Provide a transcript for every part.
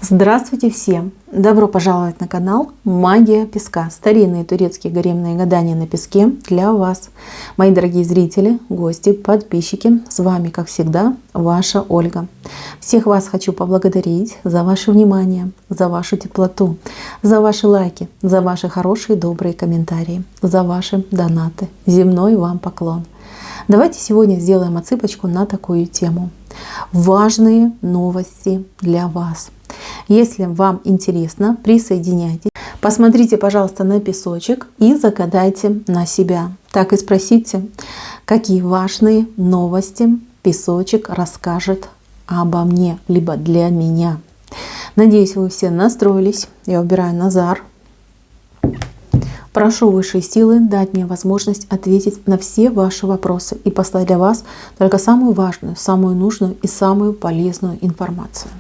Здравствуйте всем! Добро пожаловать на канал Магия Песка. Старинные турецкие гаремные гадания на песке для вас. Мои дорогие зрители, гости, подписчики, с вами, как всегда, ваша Ольга. Всех вас хочу поблагодарить за ваше внимание, за вашу теплоту, за ваши лайки, за ваши хорошие добрые комментарии, за ваши донаты. Земной вам поклон. Давайте сегодня сделаем отсыпочку на такую тему. Важные новости для вас. Если вам интересно, присоединяйтесь. Посмотрите, пожалуйста, на песочек и загадайте на себя. Так и спросите, какие важные новости песочек расскажет обо мне, либо для меня. Надеюсь, вы все настроились. Я убираю Назар. Прошу высшие силы дать мне возможность ответить на все ваши вопросы и послать для вас только самую важную, самую нужную и самую полезную информацию.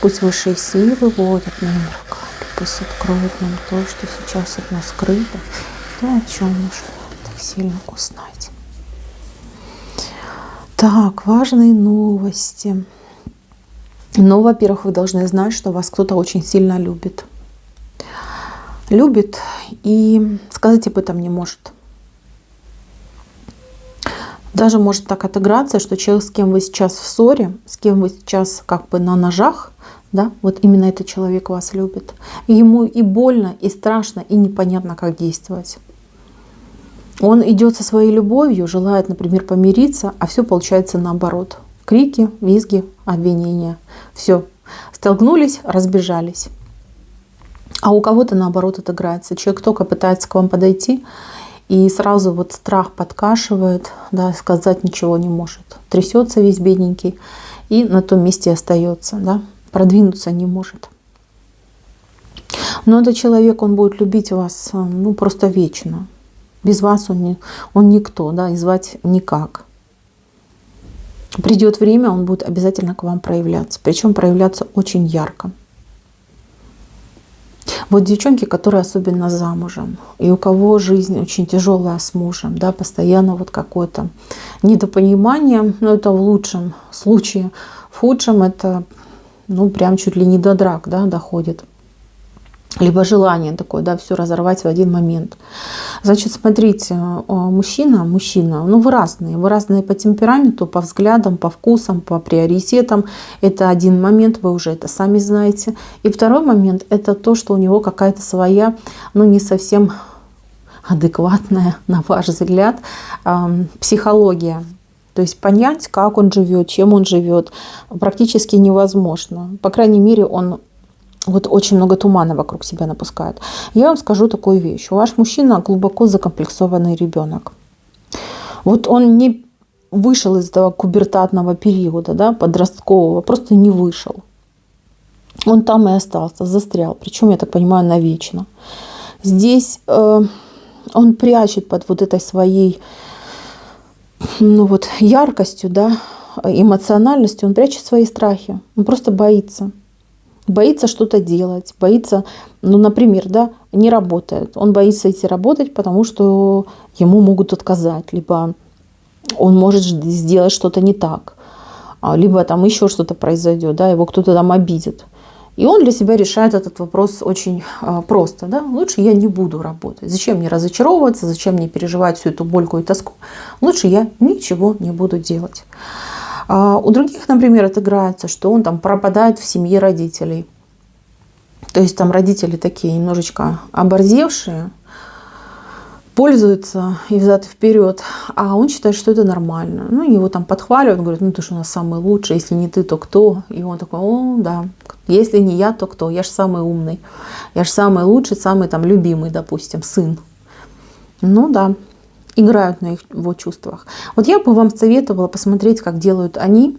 Пусть высшие силы выводят на руками, пусть откроют нам то, что сейчас от нас скрыто, то, о чем мы так сильно узнать. Так, важные новости. Ну, во-первых, вы должны знать, что вас кто-то очень сильно любит. Любит и сказать об этом не может. Даже может так отыграться, что человек, с кем вы сейчас в ссоре, с кем вы сейчас как бы на ножах, да, вот именно этот человек вас любит. И ему и больно, и страшно, и непонятно, как действовать. Он идет со своей любовью, желает, например, помириться, а все получается наоборот. Крики, визги, обвинения. Все. Столкнулись, разбежались. А у кого-то наоборот отыграется. Человек только пытается к вам подойти, и сразу вот страх подкашивает, да, сказать ничего не может. Трясется весь бедненький и на том месте остается, да, продвинуться не может. Но этот человек, он будет любить вас, ну, просто вечно. Без вас он никто, да, и звать никак. Придет время, он будет обязательно к вам проявляться. Причем проявляться очень ярко. Вот девчонки, которые особенно замужем, и у кого жизнь очень тяжелая с мужем, да, постоянно вот какое-то недопонимание, но это в лучшем случае, в худшем это, ну, прям чуть ли не до драк, да, доходит. Либо желание такое, да, все разорвать в один момент. Значит, смотрите, мужчина, ну вы разные по темпераменту, по взглядам, по вкусам, по приоритетам. Это один момент, вы уже это сами знаете. И второй момент, это то, что у него какая-то своя, ну не совсем адекватная, на ваш взгляд, психология. То есть понять, как он живет, чем он живет, практически невозможно. По крайней мере, он вот очень много тумана вокруг себя напускает. Я вам скажу такую вещь. Ваш мужчина глубоко закомплексованный ребенок. Вот он не вышел из этого пубертатного периода, да, подросткового, просто не вышел. Он там и остался, застрял. Причем, я так понимаю, навечно. Здесь он прячет под вот этой своей, ну вот, яркостью, да, эмоциональностью, он прячет свои страхи. Он просто боится. Боится что-то делать, боится, ну, например, да, не работает. Он боится идти работать, потому что ему могут отказать, либо он может сделать что-то не так, либо там еще что-то произойдет, да, его кто-то там обидит. И он для себя решает этот вопрос очень просто, да, лучше я не буду работать. Зачем мне разочаровываться, зачем мне переживать всю эту больку и тоску? Лучше я ничего не буду делать. У других, например, отыграется, что он там пропадает в семье родителей. То есть там родители такие немножечко оборзевшие, пользуются и взад и вперед, а он считает, что это нормально. Ну, его там подхваливают, говорят, ну ты же у нас самый лучший, если не ты, то кто? И он такой, о, да, если не я, то кто? Я же самый умный, я же самый лучший, самый там любимый, допустим, сын. Ну да. Играют на его чувствах. Вот я бы вам советовала посмотреть, как делают они,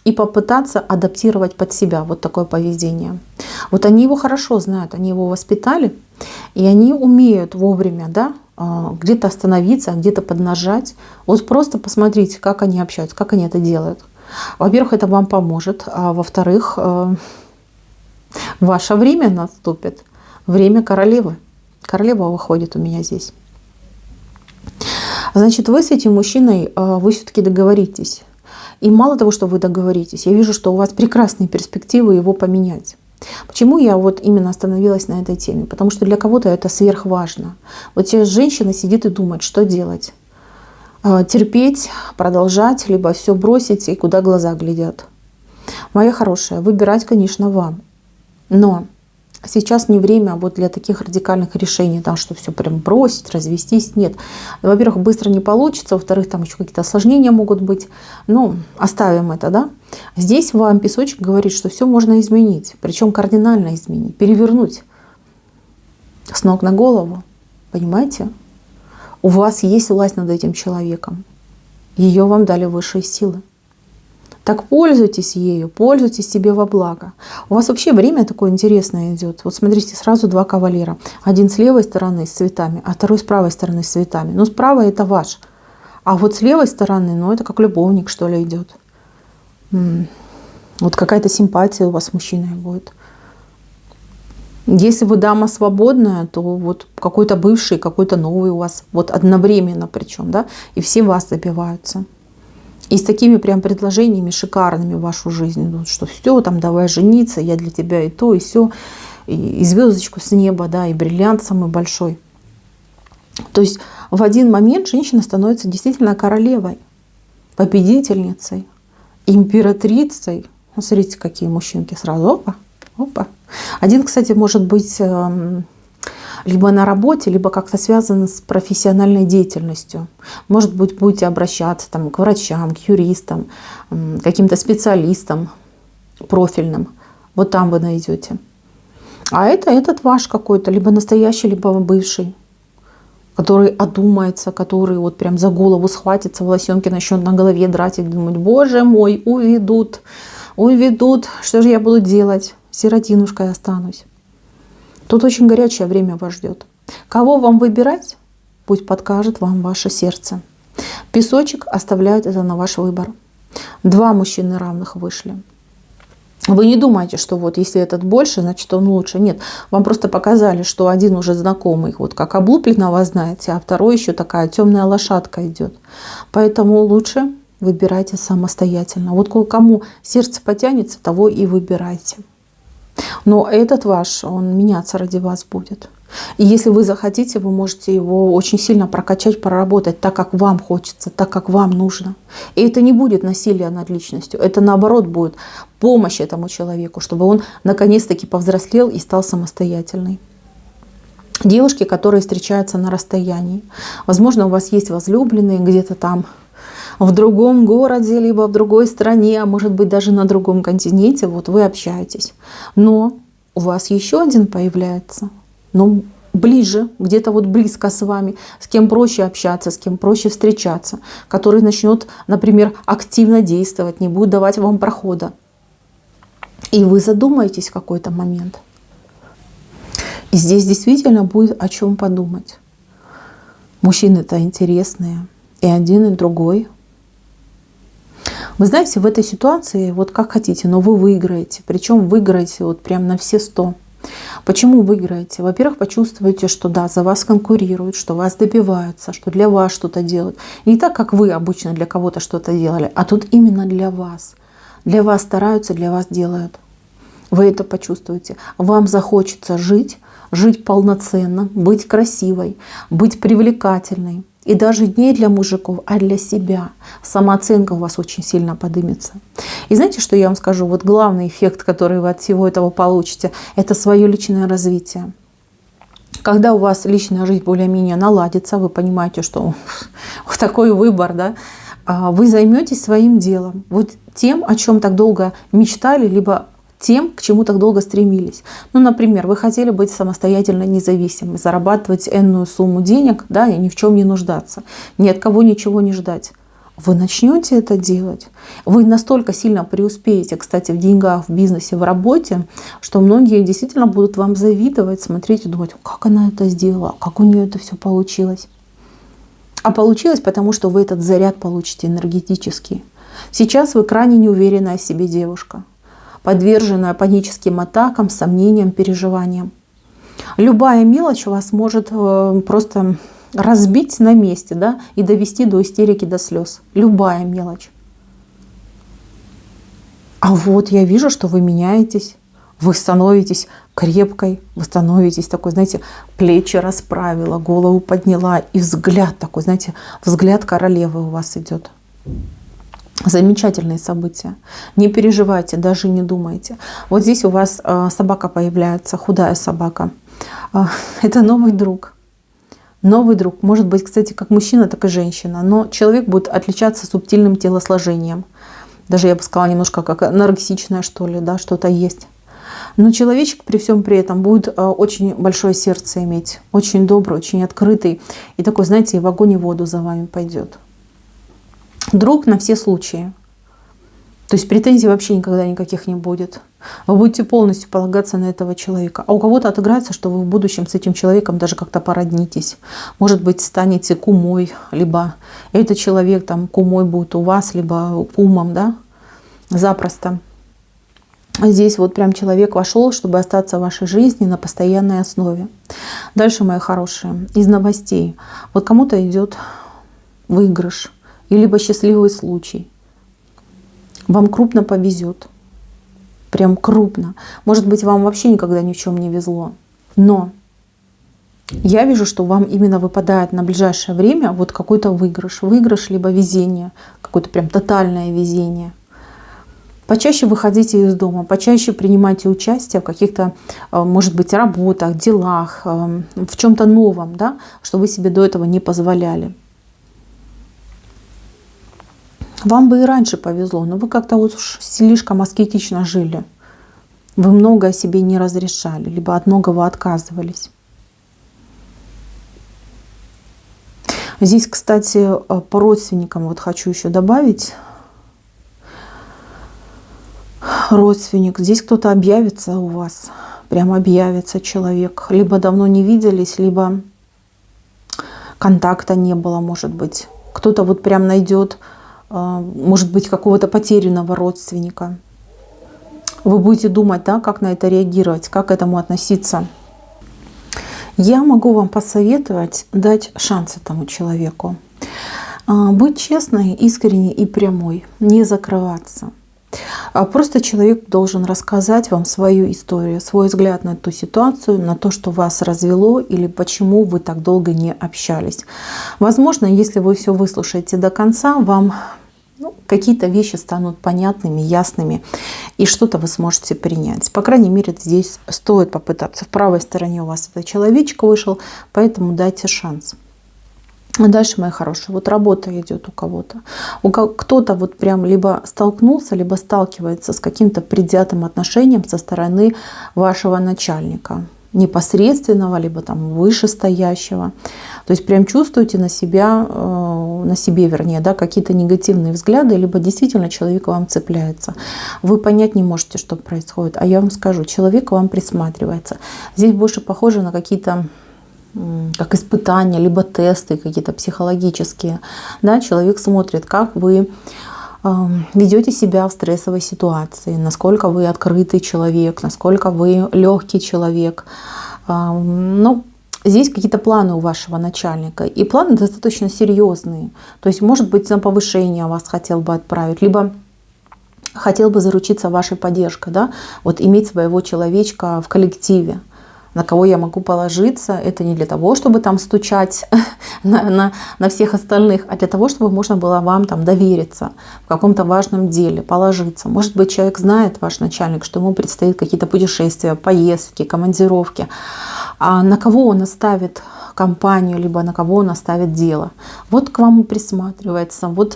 и попытаться адаптировать под себя вот такое поведение. Вот они его хорошо знают, они его воспитали, и они умеют вовремя, да, где-то остановиться, где-то поднажать. Вот просто посмотрите, как они общаются, как они это делают. Во-первых, это вам поможет, а во-вторых, ваше время наступит, время королевы. Королева выходит у меня здесь. Значит, вы с этим мужчиной, вы все-таки договоритесь. И мало того, что вы договоритесь, я вижу, что у вас прекрасные перспективы его поменять. Почему я вот именно остановилась на этой теме? Потому что для кого-то это сверхважно. Вот сейчас женщина сидит и думает, что делать. Терпеть, продолжать, либо все бросить и куда глаза глядят. Моя хорошая, выбирать, конечно, вам. Но сейчас не время вот для таких радикальных решений, там, что все прям бросить, развестись. Нет. Во-первых, быстро не получится. Во-вторых, там еще какие-то осложнения могут быть. Ну, оставим это, да. Здесь вам песочек говорит, что все можно изменить. Причем кардинально изменить, перевернуть с ног на голову. Понимаете? У вас есть власть над этим человеком. Ее вам дали высшие силы. Так пользуйтесь ею, пользуйтесь себе во благо. У вас вообще время такое интересное идет. Вот смотрите, сразу два кавалера. Один с левой стороны с цветами, а второй с правой стороны с цветами. Ну, справа это ваш. А вот с левой стороны, ну, это как любовник, что ли, идет. Вот какая-то симпатия у вас с мужчиной будет. Если вы дама свободная, то вот какой-то бывший, какой-то новый у вас. Вот одновременно причем, да. И все вас добиваются. И с такими прям предложениями шикарными в вашу жизнь. Ну, что все, там, давай жениться, я для тебя и то, и все. И звездочку с неба, да, и бриллиант самый большой. То есть в один момент женщина становится действительно королевой, победительницей, императрицей. Ну, смотрите, какие мужчинки сразу. Опа, опа. Один, кстати, может быть либо на работе, либо как-то связано с профессиональной деятельностью. Может быть, будете обращаться там, к врачам, к юристам, каким-то специалистам профильным. Вот там вы найдете. А это этот ваш какой-то, либо настоящий, либо бывший, который одумается, который вот прям за голову схватится, волосенки начнет на голове драть и думать: боже мой, уведут, уведут, что же я буду делать? Сиротинушкой останусь. Тут очень горячее время вас ждет. Кого вам выбирать? Пусть подкажет вам ваше сердце. Песочек оставляет это на ваш выбор. Два мужчины равных вышли. Вы не думайте, что вот если этот больше, значит он лучше. Нет, вам просто показали, что один уже знакомый, вот как облупленного знаете, а второй еще такая темная лошадка идет. Поэтому лучше выбирайте самостоятельно. Вот кому сердце потянется, того и выбирайте. Но этот ваш, он меняться ради вас будет. И если вы захотите, вы можете его очень сильно прокачать, проработать так, как вам хочется, так, как вам нужно. И это не будет насилие над личностью. Это наоборот будет помощь этому человеку, чтобы он наконец-таки повзрослел и стал самостоятельный. Девушки, которые встречаются на расстоянии. Возможно, у вас есть возлюбленные где-то там в другом городе, либо в другой стране, а может быть даже на другом континенте, вот вы общаетесь. Но у вас еще один появляется, но ближе, где-то вот близко с вами, с кем проще общаться, с кем проще встречаться, который начнет, например, активно действовать, не будет давать вам прохода. И вы задумаетесь в какой-то момент. И здесь действительно будет о чем подумать. Мужчины-то интересные, и один, и другой. Вы знаете, в этой ситуации, вот как хотите, но вы выиграете. Причем выиграете вот прям на все 100. Почему выиграете? Во-первых, почувствуете, что да, за вас конкурируют, что вас добиваются, что для вас что-то делают. Не так, как вы обычно для кого-то что-то делали, а тут именно для вас. Для вас стараются, для вас делают. Вы это почувствуете. Вам захочется жить, жить полноценно, быть красивой, быть привлекательной. И даже не для мужиков, а для себя. Самооценка у вас очень сильно поднимется. И знаете, что я вам скажу? Вот главный эффект, который вы от всего этого получите, это свое личное развитие. Когда у вас личная жизнь более-менее наладится, вы понимаете, что вот такой выбор, да, вы займетесь своим делом. Вот тем, о чем так долго мечтали, либо тем, к чему так долго стремились. Ну, например, вы хотели быть самостоятельно независимым, зарабатывать энную сумму денег, да, и ни в чем не нуждаться, ни от кого ничего не ждать. Вы начнете это делать. Вы настолько сильно преуспеете, кстати, в деньгах, в бизнесе, в работе, что многие действительно будут вам завидовать, смотреть и думать: как она это сделала, как у нее это все получилось. А получилось потому, что вы этот заряд получите энергетический. Сейчас вы крайне неуверенная в себе девушка, подверженная паническим атакам, сомнениям, переживаниям. Любая мелочь вас может просто разбить на месте, да, и довести до истерики, до слез. Любая мелочь. А вот я вижу, что вы меняетесь. Вы становитесь крепкой, вы становитесь такой, знаете, плечи расправила, голову подняла, и взгляд такой, знаете, взгляд королевы у вас идет. Замечательные события. Не переживайте, даже не думайте. Вот здесь у вас собака появляется, худая собака. Это новый друг. Новый друг. Может быть, кстати, как мужчина, так и женщина. Но человек будет отличаться субтильным телосложением. Даже, я бы сказала, немножко как анорексичное, что ли, да, что-то есть. Но человечек при всем при этом будет очень большое сердце иметь. Очень добрый, очень открытый. И такой, знаете, и в огонь, и в воду за вами пойдет. Друг на все случаи. То есть претензий вообще никогда никаких не будет. Вы будете полностью полагаться на этого человека. А у кого-то отыграется, что вы в будущем с этим человеком даже как-то породнитесь. Может быть, станете кумой, либо этот человек там кумой будет у вас, либо кумом, да, запросто. Здесь вот прям человек вошел, чтобы остаться в вашей жизни на постоянной основе. Дальше, мои хорошие, из новостей. Вот кому-то идет выигрыш, и либо счастливый случай. Вам крупно повезет. Прям крупно. Может быть, вам вообще никогда ни в чем не везло. Но я вижу, что вам именно выпадает на ближайшее время вот какой-то выигрыш. Выигрыш, либо везение. Какое-то прям тотальное везение. Почаще выходите из дома, почаще принимайте участие в каких-то, может быть, работах, делах, в чем-то новом, да, что вы себе до этого не позволяли. Вам бы и раньше повезло, но вы как-то вот уж слишком аскетично жили. Вы многое себе не разрешали, либо от многого отказывались. Здесь, кстати, по родственникам вот хочу еще добавить. Родственник. Здесь кто-то объявится у вас. Прям объявится человек. Либо давно не виделись, либо контакта не было, может быть. Кто-то вот прям найдет, может быть, какого-то потерянного родственника. Вы будете думать, да, как на это реагировать, как к этому относиться. Я могу вам посоветовать дать шанс этому человеку. Быть честной, искренней и прямой. Не закрываться. Просто человек должен рассказать вам свою историю, свой взгляд на эту ситуацию, на то, что вас развело или почему вы так долго не общались. Возможно, если вы все выслушаете до конца, вам какие-то вещи станут понятными, ясными, и что-то вы сможете принять. По крайней мере, здесь стоит попытаться. В правой стороне у вас этот человечек вышел, поэтому дайте шанс. А дальше, мои хорошие, вот работа идет у кого-то. Кто-то вот прям либо столкнулся, либо сталкивается с каким-то предвзятым отношением со стороны вашего начальника. Непосредственного, либо там вышестоящего. То есть прям чувствуете на себе, вернее, да, какие-то негативные взгляды, либо действительно человек вам цепляется. Вы понять не можете, что происходит. А я вам скажу, человек к вам присматривается. Здесь больше похоже на какие-то как испытания, либо тесты какие-то психологические. Да, человек смотрит, как вы ведете себя в стрессовой ситуации, насколько вы открытый человек, насколько вы легкий человек. Ну, здесь какие-то планы у вашего начальника. И планы достаточно серьезные. То есть, может быть, на повышение вас хотел бы отправить, либо хотел бы заручиться вашей поддержкой. Да? Вот иметь своего человечка в коллективе, на кого я могу положиться. Это не для того, чтобы там стучать на всех остальных, а для того, чтобы можно было вам там довериться в каком-то важном деле, положиться. Может быть, человек знает, ваш начальник, что ему предстоит какие-то путешествия, поездки, командировки. А на кого он оставит компанию, либо на кого он оставит дело. Вот к вам присматривается, вот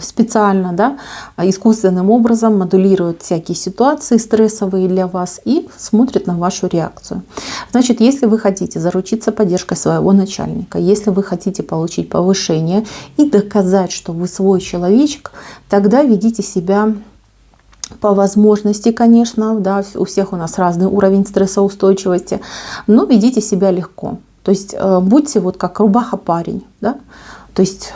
специально, да, искусственным образом модулирует всякие ситуации стрессовые для вас и смотрит на вашу реакцию. Значит, если вы хотите заручиться поддержкой своего начальника, если вы хотите получить повышение и доказать, что вы свой человечек, тогда ведите себя по возможности, конечно, да, у всех у нас разный уровень стрессоустойчивости, но ведите себя легко. То есть будьте вот как рубаха-парень, да? То есть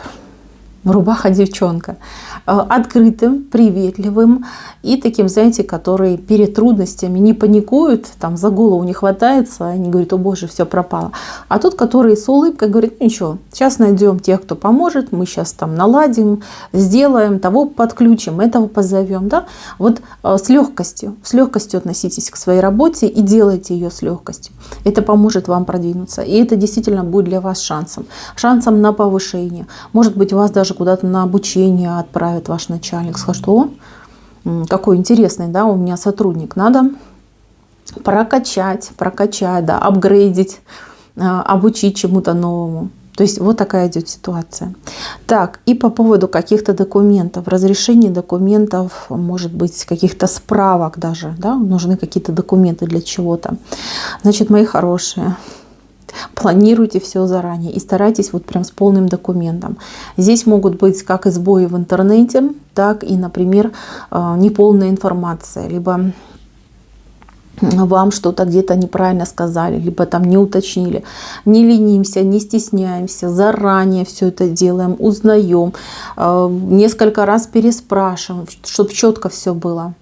рубаха-девчонка. открытым, приветливым и таким, знаете, который перед трудностями не паникует, там за голову не хватается, не говорит: о боже, все пропало. А тот, который с улыбкой говорит: ну ничего, сейчас найдем тех, кто поможет, мы сейчас там наладим, сделаем, того подключим, этого позовем. Да? Вот с легкостью относитесь к своей работе и делайте ее с легкостью. Это поможет вам продвинуться. И это действительно будет для вас шансом на повышение. Может быть, вас даже куда-то на обучение отправит ваш начальник. Скажет: о, какой интересный, да, у меня сотрудник, надо прокачать, да, апгрейдить, обучить чему-то новому. То есть вот такая идет ситуация. Так, и по поводу каких-то документов, разрешений документов, может быть, каких-то справок даже, да, нужны какие-то документы для чего-то. Значит, мои хорошие, планируйте все заранее и старайтесь вот прям с полным документом. Здесь могут быть как и сбои в интернете, так и, например, неполная информация, либо вам что-то где-то неправильно сказали, либо там не уточнили. Не ленимся, не стесняемся, заранее все это делаем, узнаем, несколько раз переспрашиваем, чтобы четко все было.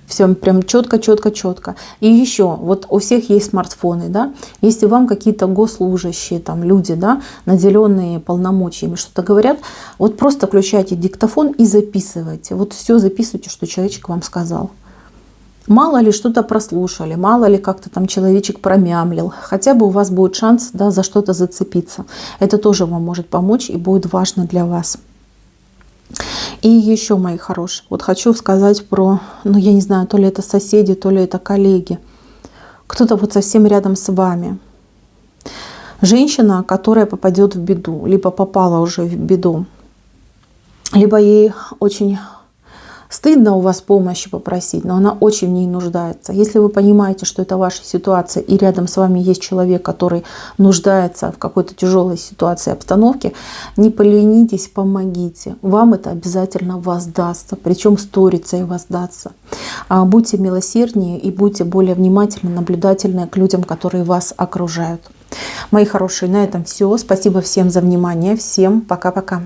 Все прям четко. И еще, вот у всех есть смартфоны, да, если вам какие-то госслужащие, там люди, да, наделенные полномочиями что-то говорят, вот просто включайте диктофон и записывайте. Вот все записывайте, что человечек вам сказал. Мало ли что-то прослушали, мало ли как-то там человечек промямлил. Хотя бы у вас будет шанс, да, за что-то зацепиться. Это тоже вам может помочь и будет важно для вас. И еще, мои хорошие, вот хочу сказать про, ну я не знаю, то ли это соседи, то ли это коллеги. Кто-то вот совсем рядом с вами. Женщина, которая попадет в беду, либо попала уже в беду, либо ей очень стыдно у вас помощи попросить, но она очень в ней нуждается. Если вы понимаете, что это ваша ситуация, и рядом с вами есть человек, который нуждается в какой-то тяжелой ситуации, обстановке, не поленитесь, помогите. Вам это обязательно воздастся, причем сторицей воздастся. Будьте милосерднее и будьте более внимательны, наблюдательны к людям, которые вас окружают. Мои хорошие, на этом все. Спасибо всем за внимание. Всем пока-пока.